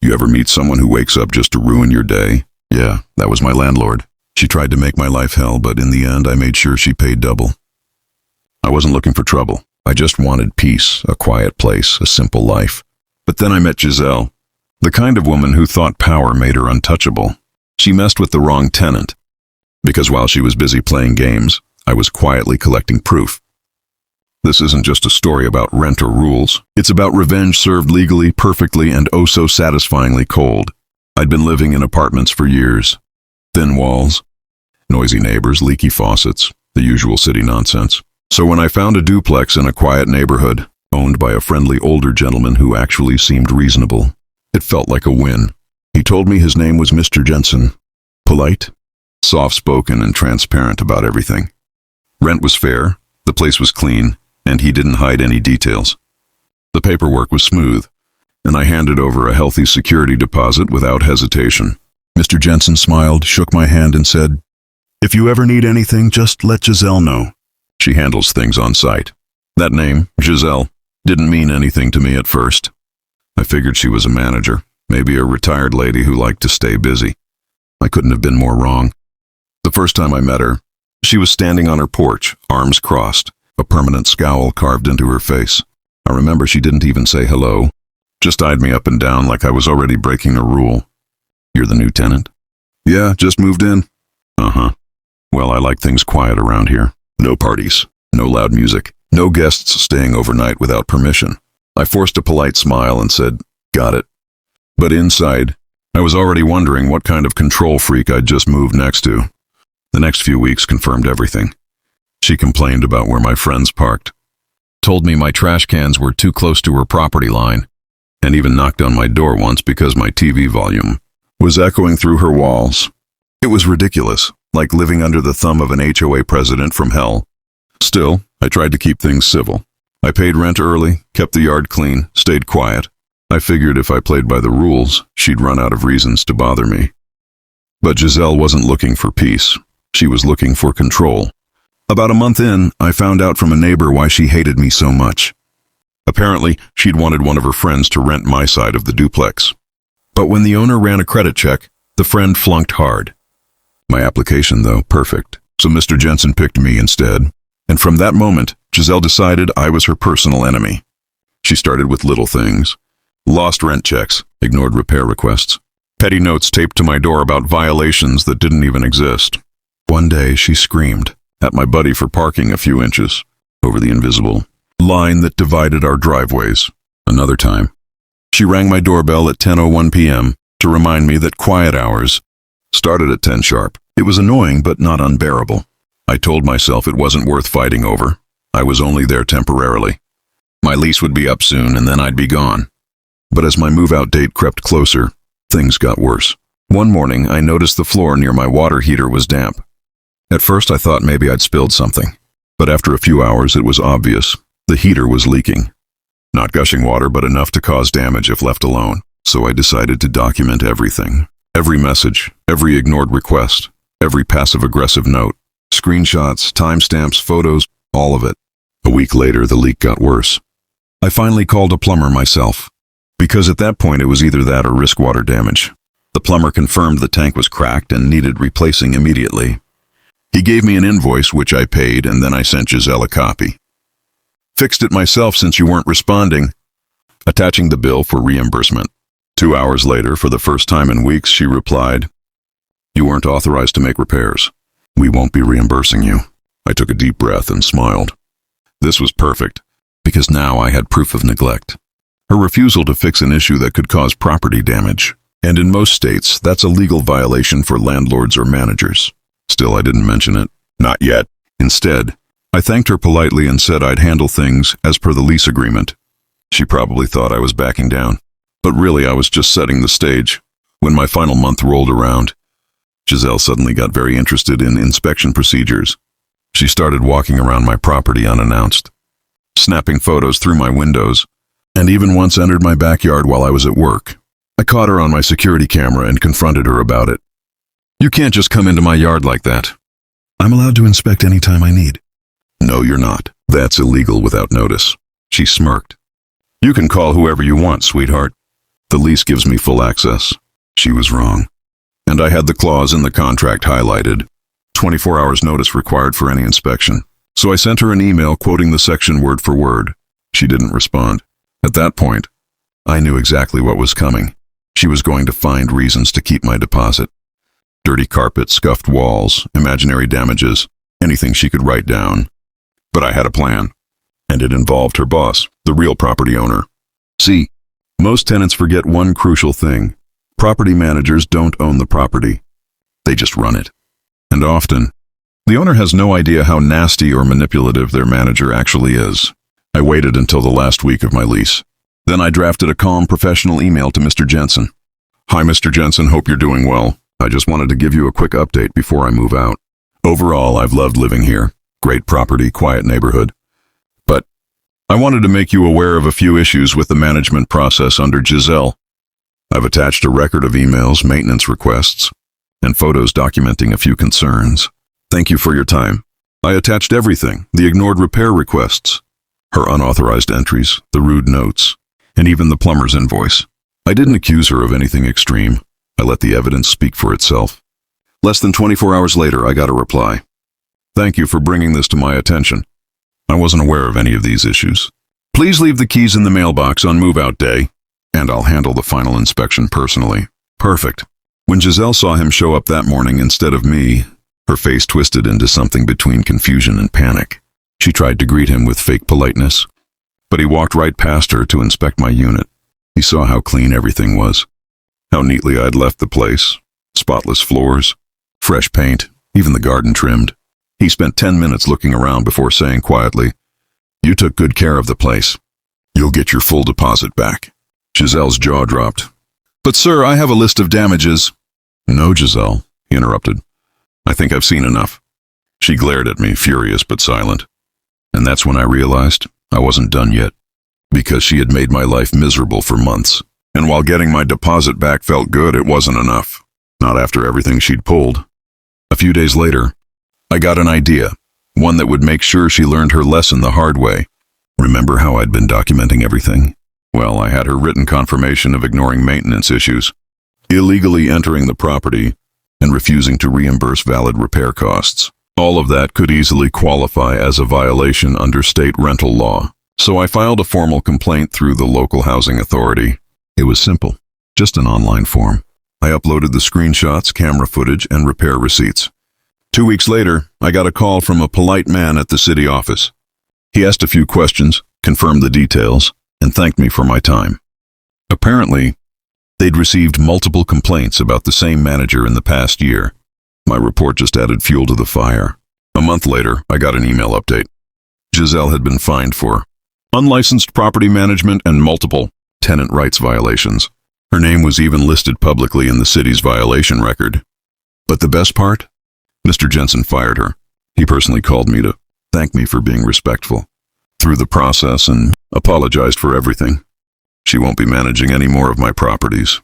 You ever meet someone who wakes up just to ruin your day? Yeah, that was my landlord. She tried to make my life hell, but in the end I made sure she paid double. I wasn't looking for trouble. I just wanted peace, a quiet place, a simple life. But then I met Giselle, the kind of woman who thought power made her untouchable. She messed with the wrong tenant, because while she was busy playing games, I was quietly collecting proof. This isn't just a story about rent or rules. It's about revenge served legally, perfectly, and oh so satisfyingly cold. I'd been living in apartments for years. Thin walls, noisy neighbors, leaky faucets, the usual city nonsense. So when I found a duplex in a quiet neighborhood, owned by a friendly older gentleman who actually seemed reasonable, it felt like a win. He told me his name was Mr. Jensen. Polite, soft-spoken, and transparent about everything. Rent was fair, the place was clean, and he didn't hide any details. The paperwork was smooth, and I handed over a healthy security deposit without hesitation. Mr. Jensen smiled, shook my hand, and said, "If you ever need anything, just let Giselle know. She handles things on site." That name, Giselle, didn't mean anything to me at first. I figured she was a manager, maybe a retired lady who liked to stay busy. I couldn't have been more wrong. The first time I met her, she was standing on her porch, arms crossed, a permanent scowl carved into her face. I remember she didn't even say hello, just eyed me up and down like I was already breaking a rule. "You're the new tenant?" "Yeah, just moved in." "Uh-huh. Well, I like things quiet around here. No parties, no loud music, no guests staying overnight without permission." I forced a polite smile and said, "Got it." But inside, I was already wondering what kind of control freak I'd just moved next to. The next few weeks confirmed everything. She complained about where my friends parked, told me my trash cans were too close to her property line, and even knocked on my door once because my TV volume was echoing through her walls. It was ridiculous, like living under the thumb of an HOA president from hell. Still, I tried to keep things civil. I paid rent early, kept the yard clean, stayed quiet. I figured if I played by the rules, she'd run out of reasons to bother me. But Giselle wasn't looking for peace. She was looking for control. About a month in, I found out from a neighbor why she hated me so much. Apparently, she'd wanted one of her friends to rent my side of the duplex. But when the owner ran a credit check, the friend flunked hard. My application, though, perfect. So Mr. Jensen picked me instead. And from that moment, Giselle decided I was her personal enemy. She started with little things. Lost rent checks, ignored repair requests, petty notes taped to my door about violations that didn't even exist. One day, she screamed at my buddy for parking a few inches over the invisible line that divided our driveways. Another time, she rang my doorbell at 10:01 p.m. to remind me that quiet hours started at 10 sharp. It was annoying, but not unbearable. I told myself it wasn't worth fighting over. I was only there temporarily. My lease would be up soon, and then I'd be gone. But as my move-out date crept closer, things got worse. One morning, I noticed the floor near my water heater was damp. At first, I thought maybe I'd spilled something. But after a few hours, it was obvious. The heater was leaking. Not gushing water, but enough to cause damage if left alone. So I decided to document everything. Every message, every ignored request, every passive-aggressive note. Screenshots, timestamps, photos, all of it. A week later, the leak got worse. I finally called a plumber myself, because at that point it was either that or risk water damage. The plumber confirmed the tank was cracked and needed replacing immediately. He gave me an invoice, which I paid, and then I sent Giselle a copy. "Fixed it myself since you weren't responding," attaching the bill for reimbursement. 2 hours later, for the first time in weeks, she replied, "You weren't authorized to make repairs. We won't be reimbursing you." I took a deep breath and smiled. This was perfect, because now I had proof of neglect. Her refusal to fix an issue that could cause property damage. And in most states, that's a legal violation for landlords or managers. Still, I didn't mention it. Not yet. Instead, I thanked her politely and said I'd handle things as per the lease agreement. She probably thought I was backing down. But really, I was just setting the stage. When my final month rolled around, Giselle suddenly got very interested in inspection procedures. She started walking around my property unannounced, snapping photos through my windows, and even once entered my backyard while I was at work. I caught her on my security camera and confronted her about it. "You can't just come into my yard like that." "I'm allowed to inspect any time I need." "No, you're not. That's illegal without notice." She smirked. "You can call whoever you want, sweetheart." The lease gives me full access. She was wrong. And I had the clause in the contract highlighted. 24 hours notice required for any inspection. So I sent her an email quoting the section word for word. She didn't respond. At that point, I knew exactly what was coming. She was going to find reasons to keep my deposit. Dirty carpet, scuffed walls, imaginary damages, anything she could write down. But I had a plan, and it involved her boss, the real property owner. See, most tenants forget one crucial thing. Property managers don't own the property. They just run it. And often, the owner has no idea how nasty or manipulative their manager actually is. I waited until the last week of my lease. Then I drafted a calm, professional email to Mr. Jensen. Hi, Mr. Jensen, hope you're doing well. I just wanted to give you a quick update before I move out. Overall, I've loved living here. Great property, quiet neighborhood. But I wanted to make you aware of a few issues with the management process under Giselle. I've attached a record of emails, maintenance requests, and photos documenting a few concerns. Thank you for your time. I attached everything, the ignored repair requests, her unauthorized entries, the rude notes, and even the plumber's invoice. I didn't accuse her of anything extreme. I let the evidence speak for itself. Less than 24 hours later, I got a reply. Thank you for bringing this to my attention. I wasn't aware of any of these issues. Please leave the keys in the mailbox on move-out day, and I'll handle the final inspection personally. Perfect. When Giselle saw him show up that morning instead of me, her face twisted into something between confusion and panic. She tried to greet him with fake politeness, but he walked right past her to inspect my unit. He saw how clean everything was, how neatly I'd left the place, spotless floors, fresh paint, even the garden trimmed. He spent 10 minutes looking around before saying quietly, "You took good care of the place. You'll get your full deposit back." Giselle's jaw dropped. "But sir, I have a list of damages." "No, Giselle," he interrupted. "I think I've seen enough." She glared at me, furious but silent. And that's when I realized I wasn't done yet, because she had made my life miserable for months. And while getting my deposit back felt good, it wasn't enough. Not after everything she'd pulled. A few days later, I got an idea, one that would make sure she learned her lesson the hard way. Remember how I'd been documenting everything? Well, I had her written confirmation of ignoring maintenance issues, illegally entering the property, and refusing to reimburse valid repair costs. All of that could easily qualify as a violation under state rental law. So I filed a formal complaint through the local housing authority. It was simple, just an online form. I uploaded the screenshots, camera footage, and repair receipts. 2 weeks later, I got a call from a polite man at the city office. He asked a few questions, confirmed the details, and thanked me for my time. Apparently, they'd received multiple complaints about the same manager in the past year. My report just added fuel to the fire. A month later, I got an email update. Giselle had been fined for unlicensed property management and multiple tenant rights violations. Her name was even listed publicly in the city's violation record. But the best part? Mr. Jensen fired her. He personally called me to thank me for being respectful through the process and apologized for everything. She won't be managing any more of my properties.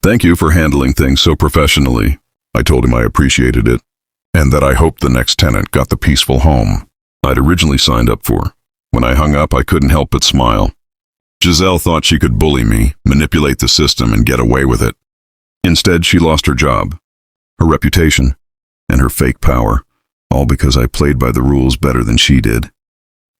Thank you for handling things so professionally. I told him I appreciated it, and that I hoped the next tenant got the peaceful home I'd originally signed up for. When I hung up, I couldn't help but smile. Giselle thought she could bully me, manipulate the system, and get away with it. Instead, she lost her job, her reputation, and her fake power, all because I played by the rules better than she did.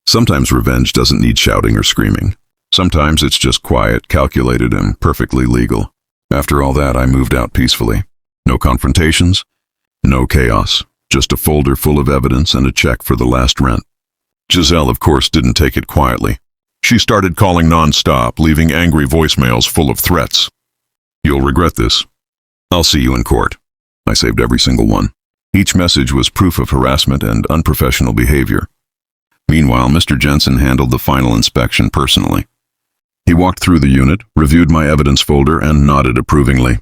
Sometimes revenge doesn't need shouting or screaming. Sometimes it's just quiet, calculated, and perfectly legal. After all that, I moved out peacefully. No confrontations, no chaos, just a folder full of evidence and a check for the last rent. Giselle, of course, didn't take it quietly. She started calling non-stop, leaving angry voicemails full of threats. "You'll regret this. I'll see you in court." I saved every single one. Each message was proof of harassment and unprofessional behavior. Meanwhile, Mr. Jensen handled the final inspection personally. He walked through the unit, reviewed my evidence folder, and nodded approvingly.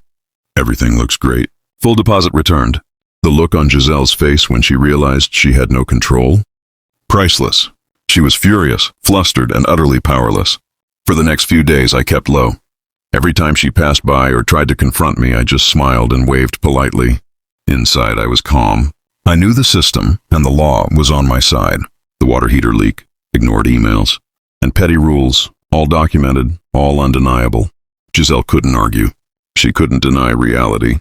"Everything looks great. Full deposit returned." The look on Giselle's face when she realized she had no control? Priceless. She was furious, flustered, and utterly powerless. For the next few days, I kept low. Every time she passed by or tried to confront me, I just smiled and waved politely. Inside, I was calm. I knew the system, and the law was on my side. The water heater leak, ignored emails, and petty rules, all documented, all undeniable. Giselle couldn't argue. She couldn't deny reality.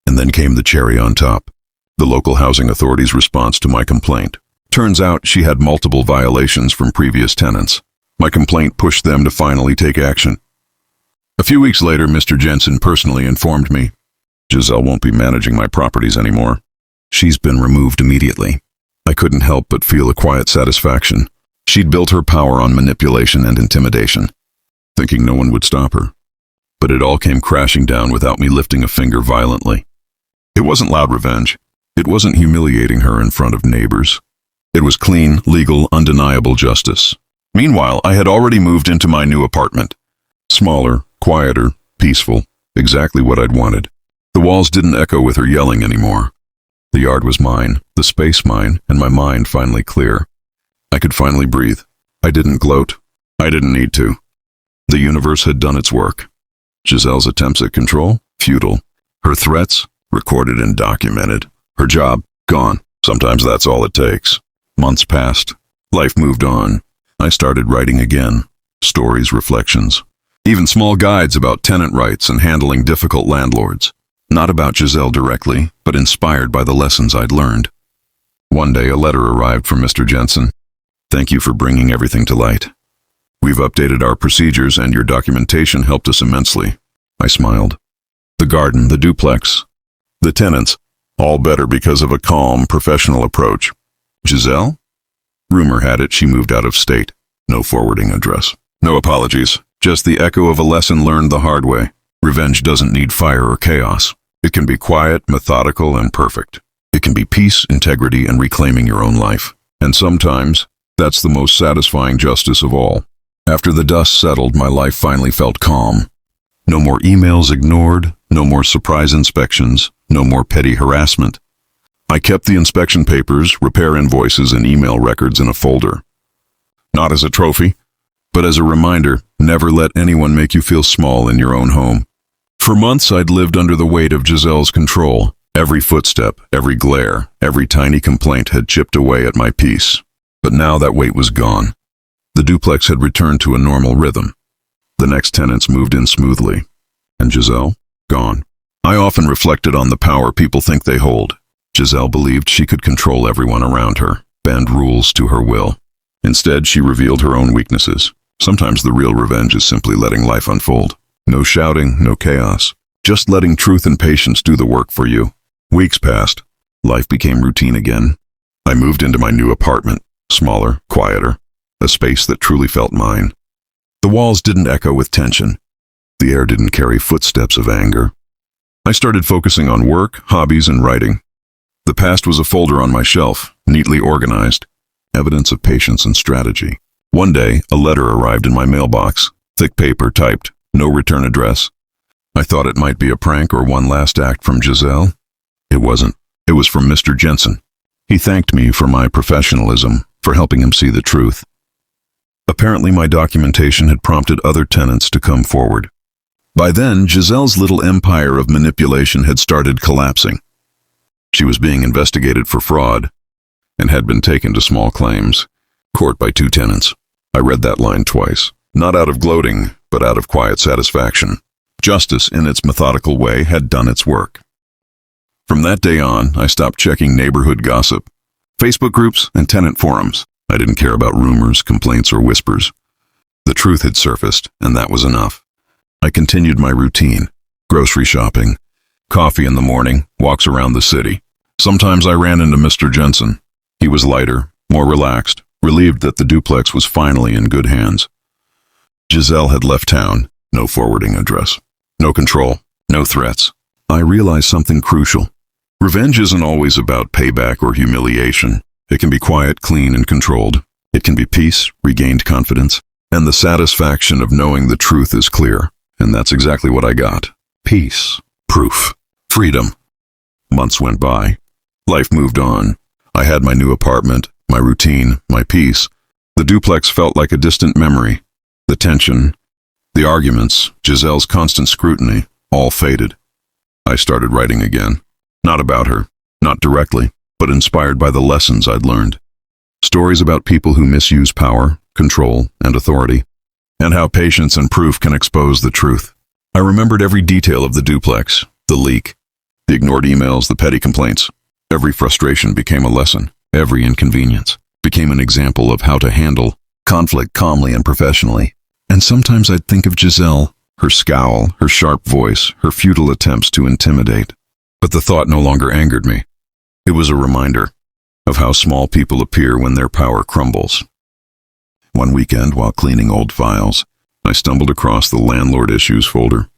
And then came the cherry on top. The local housing authority's response to my complaint. Turns out she had multiple violations from previous tenants. My complaint pushed them to finally take action. A few weeks later, Mr. Jensen personally informed me, Giselle won't be managing my properties anymore. She's been removed immediately. I couldn't help but feel a quiet satisfaction. She'd built her power on manipulation and intimidation, thinking no one would stop her. But it all came crashing down without me lifting a finger violently. It wasn't loud revenge. It wasn't humiliating her in front of neighbors. It was clean, legal, undeniable justice. Meanwhile, I had already moved into my new apartment. Smaller, quieter, peaceful, exactly what I'd wanted. The walls didn't echo with her yelling anymore. The yard was mine, the space mine, and my mind finally clear. I could finally breathe. I didn't gloat. I didn't need to. The universe had done its work. Giselle's attempts at control? Futile. Her threats? Recorded and documented. Her job? Gone. Sometimes that's all it takes. Months passed. Life moved on. I started writing again. Stories, reflections. Even small guides about tenant rights and handling difficult landlords. Not about Giselle directly, but inspired by the lessons I'd learned. One day a letter arrived from Mr. Jensen. Thank you for bringing everything to light. We've updated our procedures and your documentation helped us immensely. I smiled. The garden, the duplex, the tenants, all better because of a calm, professional approach. Giselle? Rumor had it she moved out of state. No forwarding address. No apologies. Just the echo of a lesson learned the hard way. Revenge doesn't need fire or chaos. It can be quiet, methodical, and perfect. It can be peace, integrity, and reclaiming your own life. And sometimes, that's the most satisfying justice of all. After the dust settled, my life finally felt calm. No more emails ignored, no more surprise inspections, no more petty harassment. I kept the inspection papers, repair invoices, and email records in a folder. Not as a trophy, but as a reminder, never let anyone make you feel small in your own home. For months, I'd lived under the weight of Giselle's control. Every footstep, every glare, every tiny complaint had chipped away at my peace. But now that weight was gone. The duplex had returned to a normal rhythm. The next tenants moved in smoothly. And Giselle? Gone. I often reflected on the power people think they hold. Giselle believed she could control everyone around her, bend rules to her will. Instead, she revealed her own weaknesses. Sometimes the real revenge is simply letting life unfold. No shouting, no chaos. Just letting truth and patience do the work for you. Weeks passed. Life became routine again. I moved into my new apartment. Smaller, quieter. A space that truly felt mine. The walls didn't echo with tension. The air didn't carry footsteps of anger. I started focusing on work, hobbies, and writing. The past was a folder on my shelf, neatly organized. Evidence of patience and strategy. One day, a letter arrived in my mailbox. Thick paper typed. No return address. I thought it might be a prank or one last act from Giselle. It wasn't. It was from Mr. Jensen. He thanked me for my professionalism, for helping him see the truth. Apparently my documentation had prompted other tenants to come forward. By then, Giselle's little empire of manipulation had started collapsing. She was being investigated for fraud and had been taken to small claims court by 2 tenants. I read that line twice, not out of gloating, but out of quiet satisfaction. Justice, in its methodical way, had done its work. From that day on, I stopped checking neighborhood gossip, Facebook groups, and tenant forums. I didn't care about rumors, complaints, or whispers. The truth had surfaced, and that was enough. I continued my routine, grocery shopping, coffee in the morning, walks around the city. Sometimes I ran into Mr. Jensen. He was lighter, more relaxed, relieved that the duplex was finally in good hands. Giselle had left town. No forwarding address. No control. No threats. I realized something crucial. Revenge isn't always about payback or humiliation. It can be quiet, clean, and controlled. It can be peace, regained confidence, and the satisfaction of knowing the truth is clear. And that's exactly what I got. Peace. Proof. Freedom. Months went by. Life moved on. I had my new apartment, my routine, my peace. The duplex felt like a distant memory. The tension, the arguments, Giselle's constant scrutiny, all faded. I started writing again. Not about her, not directly, but inspired by the lessons I'd learned. Stories about people who misuse power, control, and authority, and how patience and proof can expose the truth. I remembered every detail of the duplex, the leak, the ignored emails, the petty complaints. Every frustration became a lesson. Every inconvenience became an example of how to handle conflict calmly and professionally. And sometimes I'd think of Giselle, her scowl, her sharp voice, her futile attempts to intimidate. But the thought no longer angered me. It was a reminder of how small people appear when their power crumbles. One weekend, while cleaning old files, I stumbled across the Landlord issues folder.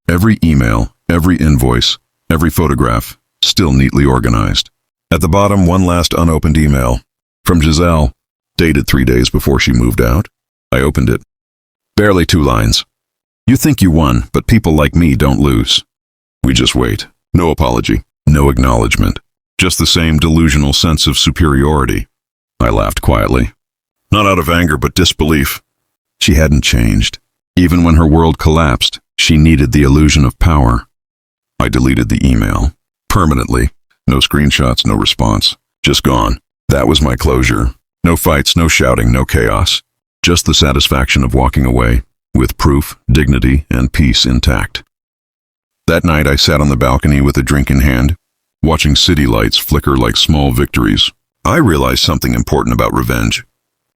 Every email, every invoice, every photograph, still neatly organized. At the bottom, one last unopened email. From Giselle, dated 3 days before she moved out. I opened it. Barely 2 lines. You think you won, but people like me don't lose. We just wait. No apology. No acknowledgement. Just the same delusional sense of superiority. I laughed quietly. Not out of anger, but disbelief. She hadn't changed. Even when her world collapsed, she needed the illusion of power. I deleted the email. Permanently. No screenshots, no response. Just gone. That was my closure. No fights, no shouting, no chaos. Just the satisfaction of walking away, with proof, dignity, and peace intact. That night I sat on the balcony with a drink in hand, watching city lights flicker like small victories. I realized something important about revenge.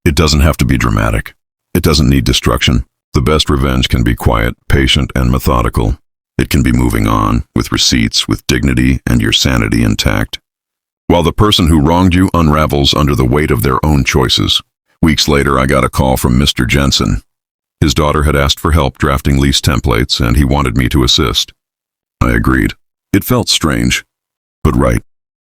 It doesn't have to be dramatic. It doesn't need destruction. The best revenge can be quiet, patient, and methodical. It can be moving on, with receipts, with dignity, and your sanity intact. While the person who wronged you unravels under the weight of their own choices. Weeks later, I got a call from Mr. Jensen. His daughter had asked for help drafting lease templates, and he wanted me to assist. I agreed. It felt strange, but right.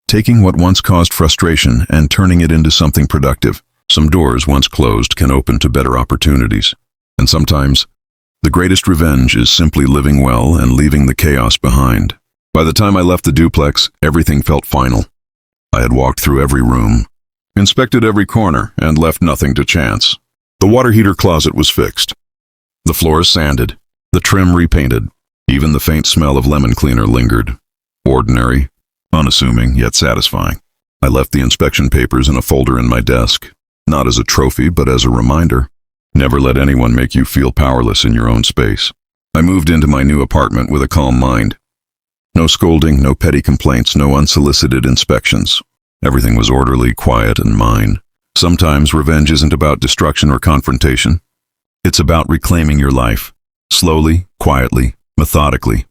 Taking what once caused frustration and turning it into something productive. Some doors once closed can open to better opportunities. And sometimes, the greatest revenge is simply living well and leaving the chaos behind. By the time I left the duplex, everything felt final. I had walked through every room, inspected every corner, and left nothing to chance. The water heater closet was fixed. The floors sanded, the trim repainted. Even the faint smell of lemon cleaner lingered. Ordinary, unassuming, yet satisfying. I left the inspection papers in a folder in my desk, not as a trophy, but as a reminder. Never let anyone make you feel powerless in your own space. I moved into my new apartment with a calm mind. No scolding, no petty complaints, no unsolicited inspections. Everything was orderly, quiet, and mine. Sometimes revenge isn't about destruction or confrontation. It's about reclaiming your life. Slowly, quietly, methodically.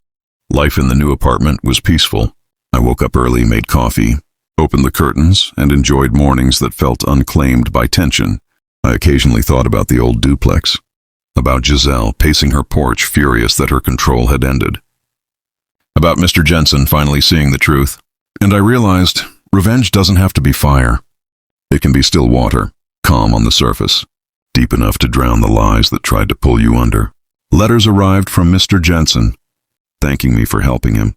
Life in the new apartment was peaceful. I woke up early, made coffee, opened the curtains, and enjoyed mornings that felt unclaimed by tension. I occasionally thought about the old duplex, about Giselle pacing her porch, furious that her control had ended, about Mr. Jensen finally seeing the truth. And I realized revenge doesn't have to be fire. It can be still water, calm on the surface, deep enough to drown the lies that tried to pull you under. Letters arrived from Mr. Jensen, thanking me for helping him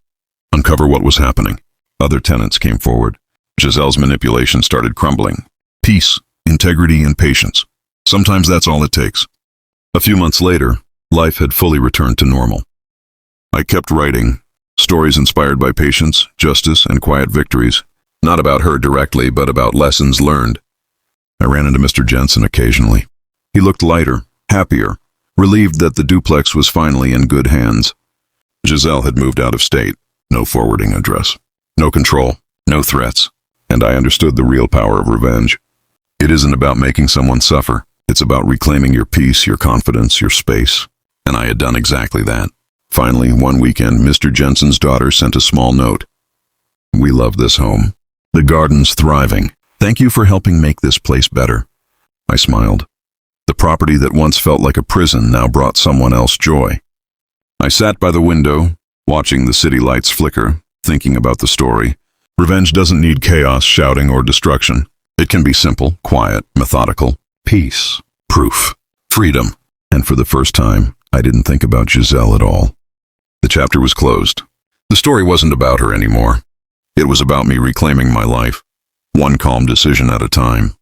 uncover what was happening. Other tenants came forward. Giselle's manipulation started crumbling. Peace, integrity, and patience. Sometimes that's all it takes. A few months later, life had fully returned to normal. I kept writing, stories inspired by patience, justice, and quiet victories. Not about her directly, but about lessons learned. I ran into Mr. Jensen occasionally. He looked lighter, happier, relieved that the duplex was finally in good hands. Giselle had moved out of state. No forwarding address. No control. No threats. And I understood the real power of revenge. It isn't about making someone suffer. It's about reclaiming your peace, your confidence, your space. And I had done exactly that. Finally, one weekend, Mr. Jensen's daughter sent a small note. We love this home. The garden's thriving. Thank you for helping make this place better. I smiled. The property that once felt like a prison now brought someone else joy. I sat by the window, watching the city lights flicker, thinking about the story. Revenge doesn't need chaos, shouting, or destruction. It can be simple, quiet, methodical. Peace, proof, freedom. And for the first time, I didn't think about Giselle at all. The chapter was closed. The story wasn't about her anymore. It was about me reclaiming my life, one calm decision at a time.